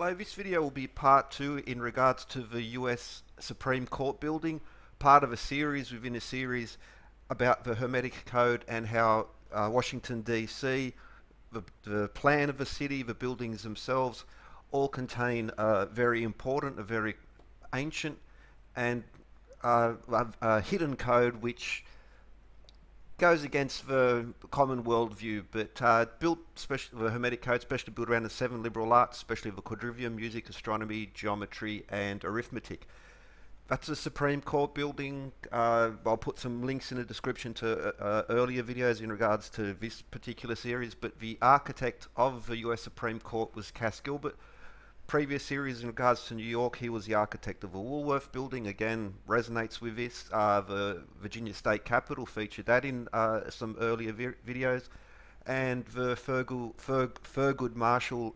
Hello, this video will be part 2 in regards to the US Supreme Court building, part of a series within a series about the Hermetic Code and how Washington D.C., the plan of the city, the buildings themselves, all contain a very important, a very ancient and a hidden code which goes against the common worldview, but built the Hermetic Code, especially built around the 7 liberal arts, especially the Quadrivium, music, astronomy, geometry, and arithmetic. That's the Supreme Court building. I'll put some links in the description to earlier videos in regards to this particular series, but the architect of the US Supreme Court was Cass Gilbert. Previous series in regards to New York, he was the architect of the Woolworth building, again resonates with this. The Virginia State Capitol featured that in some earlier videos, and the Thurgood Marshall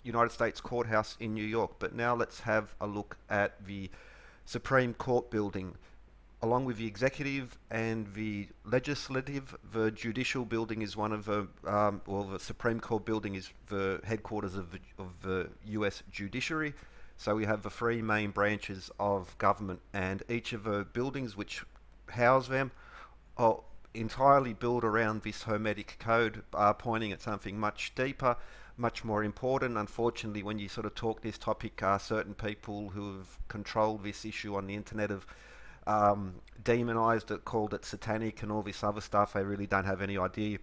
United States Courthouse in New York. But now let's have a look at the Supreme Court building. Along with the executive and the legislative, the judicial building is one of the, the Supreme Court building is the headquarters of the US judiciary. So we have the 3 main branches of government, and each of the buildings which house them are entirely built around this Hermetic Code, pointing at something much deeper, much more important. Unfortunately, when you sort of talk this topic, certain people who have controlled this issue on the internet have demonized it, called it satanic and all this other stuff. They really don't have any idea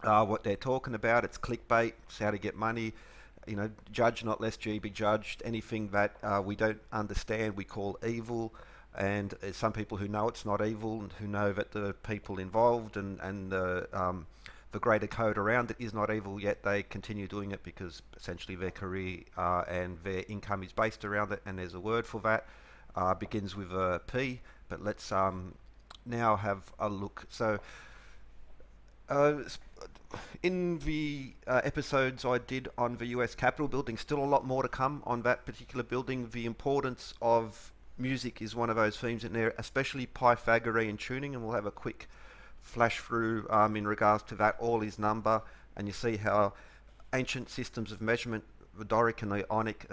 what they're talking about. It's clickbait, it's how to get money. You know, judge not lest ye be judged. Anything that we don't understand we call evil, and some people who know it's not evil and who know that the people involved and the greater code around it is not evil, yet they continue doing it because essentially their career and their income is based around it, and there's a word for that. Begins with a P, but let's now have a look. So in the episodes I did on the US Capitol building, still a lot more to come on that particular building. The importance of music is one of those themes in there, especially Pythagorean tuning, and we'll have a quick flash through in regards to that. All is number, and you see how ancient systems of measurement, the Doric and the Ionic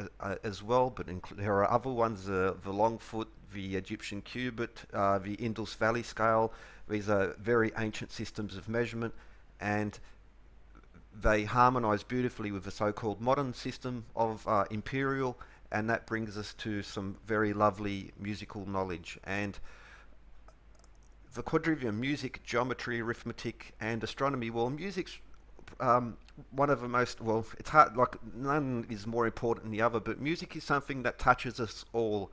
as well, but there are other ones, the Longfoot, the Egyptian cubit, the Indus Valley scale. These are very ancient systems of measurement, and they harmonize beautifully with the so-called modern system of imperial, and that brings us to some very lovely musical knowledge. And the Quadrivium, music, geometry, arithmetic, and astronomy. Well, music's one of the most, well, it's hard, like none is more important than the other, but music is something that touches us all.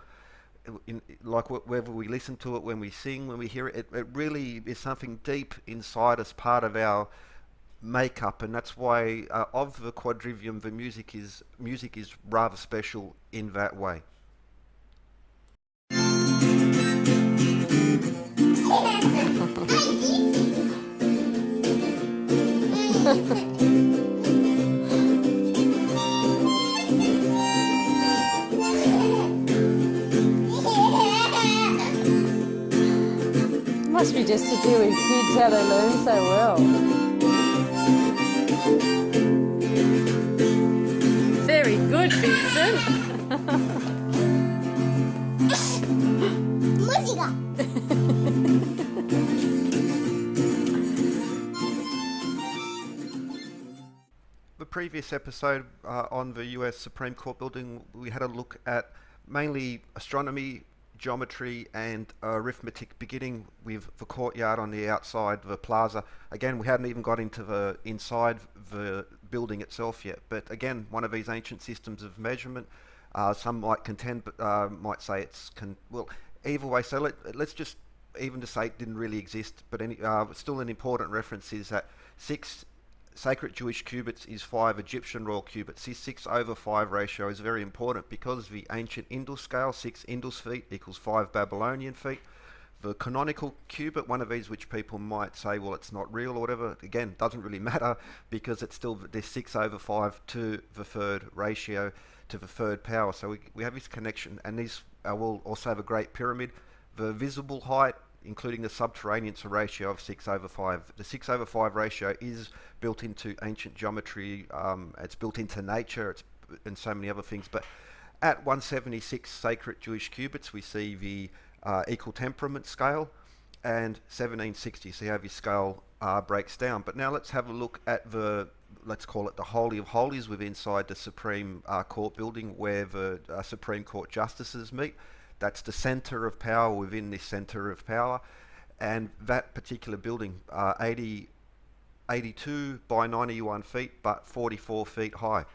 Like whether we listen to it, when we sing, when we hear it, it really is something deep inside us, part of our makeup, and that's why of the Quadrivium, the music is rather special in that way. Must be just to do with kids, how they learn so well. Very good, Vincent. The previous episode on the US Supreme Court building, we had a look at mainly astronomy, geometry, and arithmetic, beginning with the courtyard on the outside, the plaza. Again, we hadn't even got into the inside the building itself yet, but again, one of these ancient systems of measurement. Some might contend, but might say it's well, either way. So let's just even to say it didn't really exist, but still an important reference is that 6 sacred Jewish cubits is 5 Egyptian royal cubits. This 6/5 ratio is very important because the ancient Indus scale, 6 Indus feet equals 5 Babylonian feet. The canonical cubit, one of these which people might say, well, it's not real or whatever, again, doesn't really matter because it's still this 6/5 to the 3rd ratio, to the 3rd power. So we have this connection, and these will also have a great pyramid. The visible height, including the subterranean, it's a ratio of 6/5. The 6/5 ratio is built into ancient geometry. It's built into nature. It's and so many other things. But at 176 sacred Jewish cubits, we see the Equal Temperament scale, and 1760. See how the scale breaks down. But now let's have a look at let's call it the Holy of Holies within inside the Supreme Court building, where the Supreme Court justices meet. That's the centre of power within this centre of power. And that particular building, 82 by 91 feet, but 44 feet high.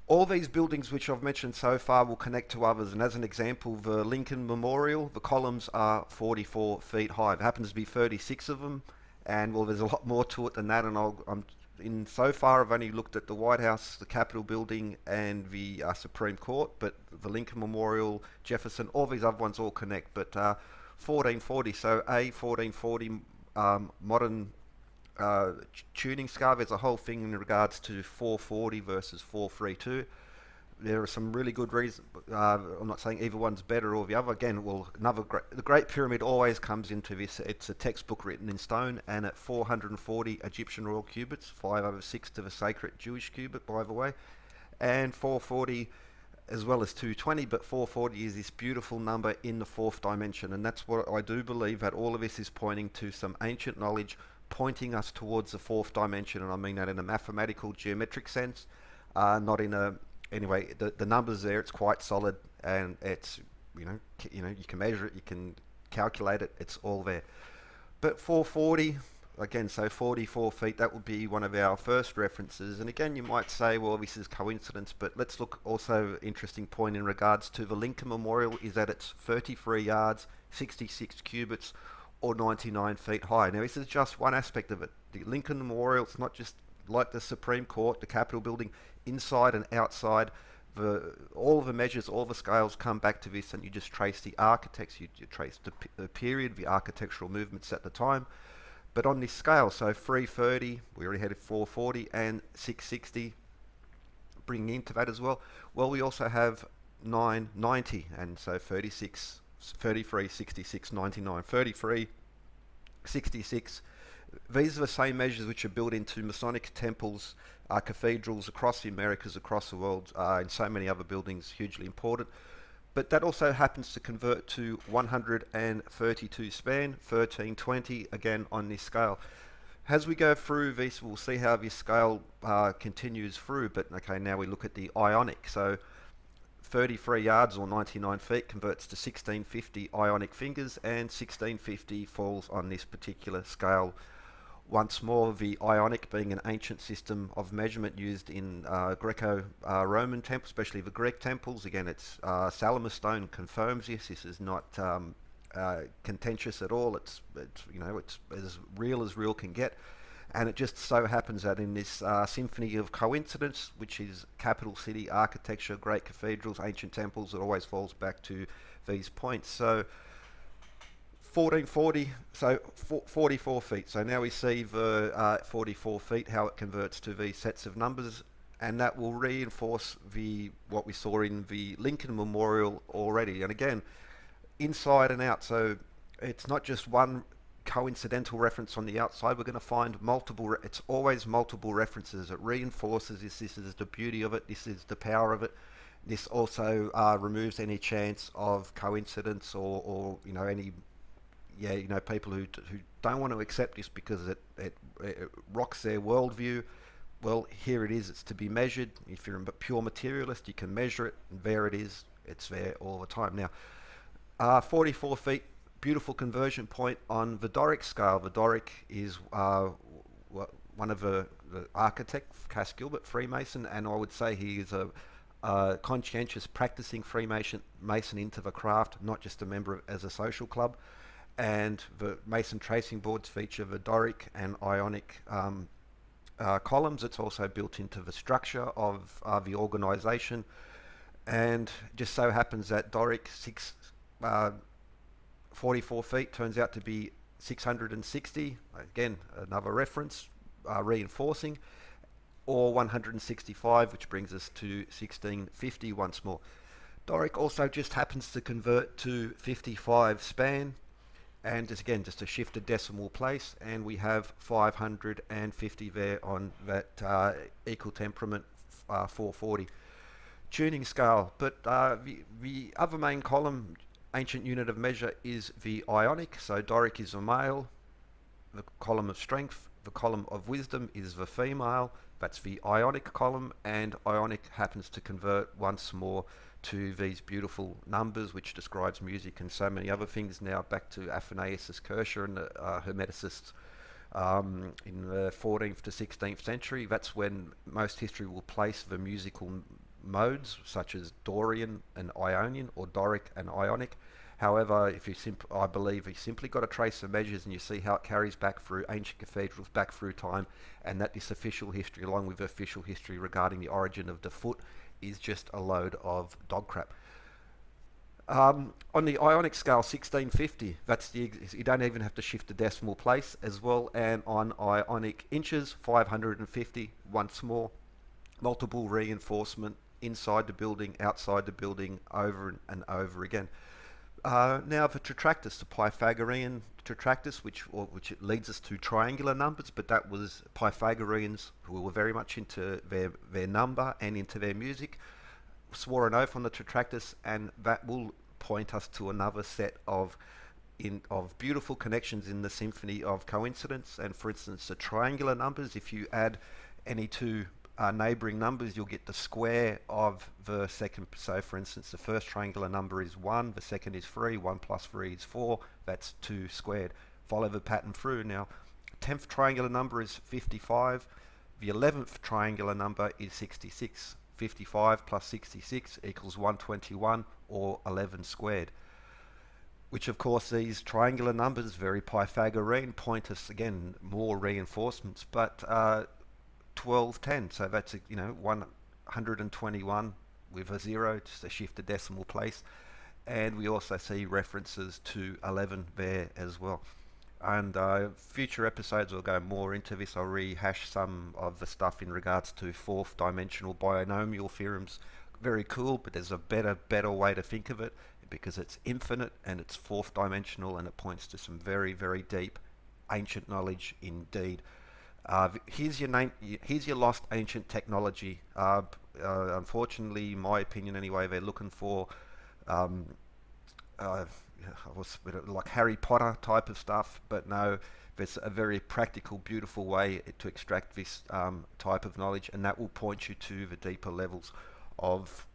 All these buildings which I've mentioned so far will connect to others, and as an example, the Lincoln Memorial, the columns are 44 feet high. There happens to be 36 of them, and well, there's a lot more to it than that, and so far I've only looked at the White House, the Capitol Building, and the Supreme Court, but the Lincoln Memorial, Jefferson, all these other ones all connect. But 1440, so a 1440 modern tuning scale. There's a whole thing in regards to 440 versus 432. There are some really good reasons. I'm not saying either one's better or the other. Again, well, the Great Pyramid always comes into this. It's a textbook written in stone, and at 440 Egyptian royal cubits, 5/6 to the sacred Jewish cubit, by the way, and 440 as well as 220, but 440 is this beautiful number in the fourth dimension, and that's what I do believe, that all of this is pointing to some ancient knowledge, pointing us towards the fourth dimension, and I mean that in a mathematical, geometric sense, not in a... Anyway, the numbers there, it's quite solid, and it's, you can measure it, you can calculate it, it's all there. But 440, again, so 44 feet, that would be one of our first references. And again, you might say, well, this is coincidence, but let's look also, interesting point in regards to the Lincoln Memorial is that it's 33 yards, 66 cubits, or 99 feet high. Now, this is just one aspect of it. The Lincoln Memorial, it's not just like the Supreme Court, the Capitol Building, inside and outside. All of the measures, all the scales come back to this, and you just trace the architects, you trace the period, the architectural movements at the time. But on this scale, so 330, we already had 440, and 660, bringing into that as well. Well, we also have 990, and so 36, 33, 66, 99, 33, 66. These are the same measures which are built into Masonic temples, cathedrals across the Americas, across the world, and so many other buildings, hugely important. But that also happens to convert to 132 span, 1320, again on this scale. As we go through this, we'll see how this scale continues through, but okay, now we look at the ionic. So 33 yards or 99 feet converts to 1650 ionic fingers, and 1650 falls on this particular scale. Once more, the ionic being an ancient system of measurement used in Greco-Roman temples, especially the Greek temples. Again, it's Salamis stone confirms this. This is not contentious at all. It's as real can get. And it just so happens that in this symphony of coincidence, which is capital city architecture, great cathedrals, ancient temples, it always falls back to these points. So 1440, so 44 feet. So now we see the 44 feet, how it converts to these sets of numbers, and that will reinforce what we saw in the Lincoln Memorial already. And again, inside and out, so it's not just one coincidental reference on the outside. We're going to find multiple, it's always multiple references. It reinforces this is the beauty of it, this is the power of it. This also removes any chance of coincidence or any people who don't want to accept this because it rocks their worldview. Well, here it is, it's to be measured. If you're a pure materialist, you can measure it, and there it is, it's there all the time. Now, 44 feet, beautiful conversion point on the Doric scale. The Doric is one of the architects, Cass Gilbert, Freemason, and I would say he is a conscientious practicing Freemason into the craft, not just a member as a social club. And the Mason tracing boards feature the Doric and Ionic columns. It's also built into the structure of the organisation, and just so happens that Doric 44 feet turns out to be 660. Again, another reference reinforcing, or 165, which brings us to 1650 once more. Doric also just happens to convert to 55 span, and just a shifted decimal place, and we have 550 there on that Equal Temperament 440. Tuning scale, but the other main column, ancient unit of measure, is the ionic. So Doric is the male, the column of strength, the column of wisdom is the female. That's the ionic column, and ionic happens to convert once more to these beautiful numbers, which describes music and so many other things. Now back to Athanasius Kircher and the Hermeticists in the 14th to 16th century. That's when most history will place the musical modes, such as Dorian and Ionian, or Doric and Ionic. However, if you I believe you simply got to trace the measures, and you see how it carries back through ancient cathedrals, back through time, and that this official history, along with official history regarding the origin of the foot, is just a load of dog crap. On the ionic scale, 1650, that's you don't even have to shift the decimal place as well. And on ionic inches, 550, once more, multiple reinforcement inside the building, outside the building, over and over again. Now the Tetractys, the Pythagorean Tetractys, which leads us to triangular numbers, but that was Pythagoreans who were very much into their number and into their music, swore an oath on the Tetractys, and that will point us to another set of beautiful connections in the symphony of coincidence. And for instance, the triangular numbers, if you add any two neighbouring numbers, you'll get the square of the second. So for instance, the first triangular number is 1, the second is 3, 1 plus 3 is 4, that's 2 squared. Follow the pattern through. Now, 10th triangular number is 55, the 11th triangular number is 66. 55 plus 66 equals 121, or 11 squared. Which of course, these triangular numbers, very Pythagorean, point us again more reinforcements, but 1210, so that's 121 with a 0, just to shift the decimal place. And we also see references to 11 there as well. And future episodes will go more into this. I'll rehash some of the stuff in regards to fourth dimensional binomial theorems. Very cool, but there's a better way to think of it, because it's infinite and it's fourth dimensional, and it points to some very, very deep ancient knowledge indeed. Here's your lost ancient technology. Unfortunately, in my opinion anyway, they're looking for like Harry Potter type of stuff, but no, there's a very practical, beautiful way to extract this type of knowledge, and that will point you to the deeper levels of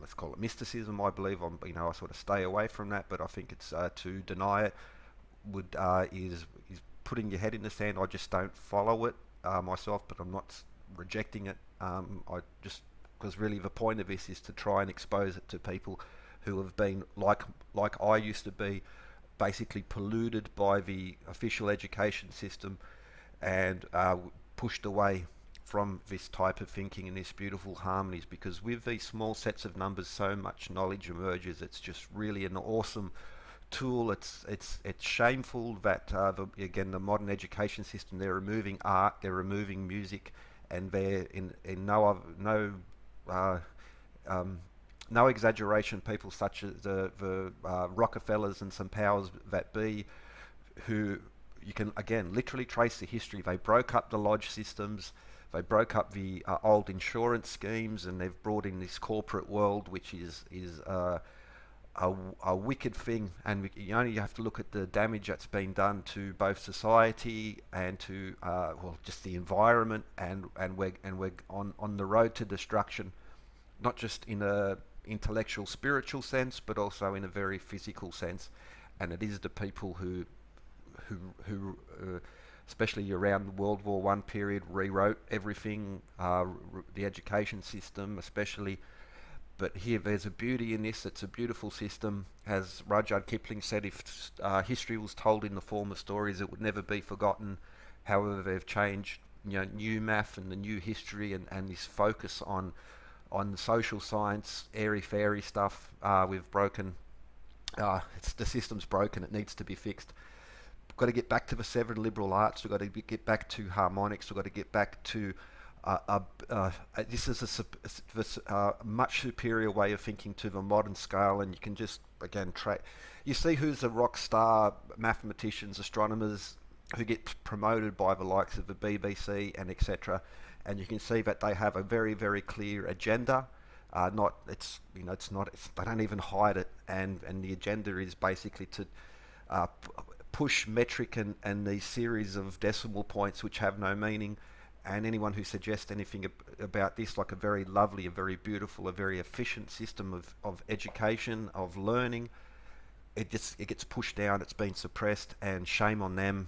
let's call it mysticism. I believe I sort of stay away from that, but I think it's to deny it is putting your head in the sand. I just don't follow it myself, but I'm not rejecting it. Because really the point of this is to try and expose it to people who have been like I used to be, basically polluted by the official education system and pushed away from this type of thinking and this beautiful harmonies. Because with these small sets of numbers, so much knowledge emerges. It's just really an awesome tool. It's shameful that the modern education system, they're removing art, they're removing music, and they're in no exaggeration, people such as the Rockefellers and some powers that be, who you can again literally trace the history. They broke up the lodge systems, they broke up the old insurance schemes, and they've brought in this corporate world, which is a wicked thing. And you only have to look at the damage that's been done to both society and to just the environment, and we're on the road to destruction, not just in a intellectual, spiritual sense, but also in a very physical sense. And it is the people who especially around the World War I period, rewrote everything, the education system especially. But here, there's a beauty in this. It's a beautiful system. As Rudyard Kipling said, if history was told in the form of stories, it would never be forgotten. However, they've changed, new math and the new history, and this focus on social science, airy-fairy stuff. We've broken. The system's broken. It needs to be fixed. We've got to get back to the 7 liberal arts. We've got to get back to harmonics. We've got to get back to this is a much superior way of thinking to the modern scale, and you can just again you see who's the rock star mathematicians, astronomers who get promoted by the likes of the BBC and etc. And you can see that they have a very, very clear agenda. Not it's you know it's not it's, they don't even hide it, and the agenda is basically to push metric and these series of decimal points which have no meaning. And anyone who suggests anything about this, like a very lovely, a very beautiful, a very efficient system of education, of learning, it gets pushed down. It's been suppressed, and shame on them.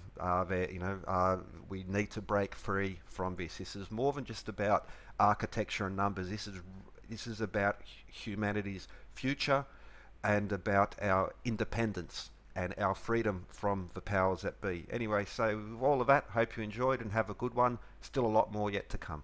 We need to break free from this. This is more than just about architecture and numbers. This is about humanity's future and about our independence and our freedom from the powers that be. Anyway, so with all of that, hope you enjoyed and have a good one. Still a lot more yet to come.